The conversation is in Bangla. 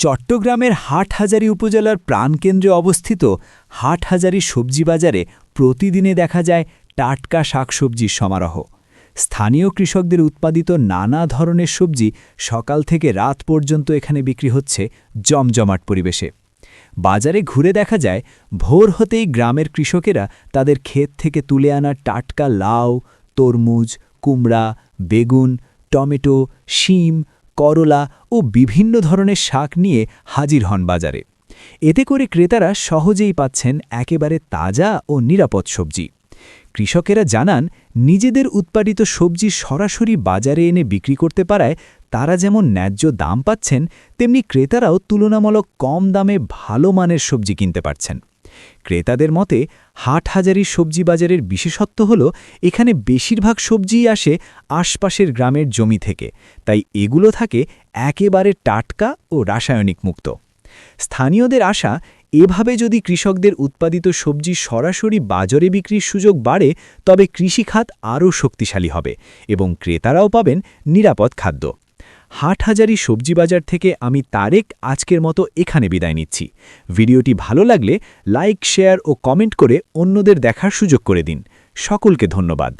চট্টগ্রামের হাটহাজারী উপজেলার প্রাণকেন্দ্রে অবস্থিত হাটহাজারী সবজি বাজারে প্রতিদিনে দেখা যায় টাটকা শাকসবজির সমারোহ। স্থানীয় কৃষকদের উৎপাদিত নানা ধরনের সবজি সকাল থেকে রাত পর্যন্ত এখানে বিক্রি হচ্ছে জমজমাট পরিবেশে। বাজারে ঘুরে দেখা যায় ভোর হতেই গ্রামের কৃষকেরা তাদের ক্ষেত থেকে তুলে আনা টাটকা লাউ, তরমুজ, কুমড়া, বেগুন, টমেটো, শিম, করলা ও বিভিন্ন ধরনের শাক নিয়ে হাজির হন বাজারে। এতে করে ক্রেতারা সহজেই পাচ্ছেন একেবারে তাজা ও নিরাপদ সবজি। কৃষকেরা জানান, নিজেদের উৎপাদিত সবজি সরাসরি বাজারে এনে বিক্রি করতে পারায় তারা যেমন ন্যায্য দাম পাচ্ছেন, তেমনি ক্রেতারাও তুলনামূলক কম দামে ভালো মানের সবজি কিনতে পারছেন। ক্রেতাদের মতে হাটহাজারীর সবজি বাজারের বিশেষত্ব হল এখানে বেশিরভাগ সবজিই আসে আশপাশের গ্রামের জমি থেকে, তাই এগুলো থাকে একেবারে টাটকা ও রাসায়নিক মুক্ত। স্থানীয়দের আশা, এভাবে যদি কৃষকদের উৎপাদিত সবজি সরাসরি বাজারে বিক্রির সুযোগ বাড়ে, তবে কৃষিখাত আরও শক্তিশালী হবে এবং ক্রেতারাও পাবেন নিরাপদ খাদ্য। হাটহাজারী সবজি বাজার থেকে আমি তারেক আজকের মতো এখানে বিদায় নিচ্ছি। ভিডিওটি ভালো লাগলে লাইক, শেয়ার ও কমেন্ট করে অন্যদের দেখার সুযোগ করে দিন। সকলকে ধন্যবাদ।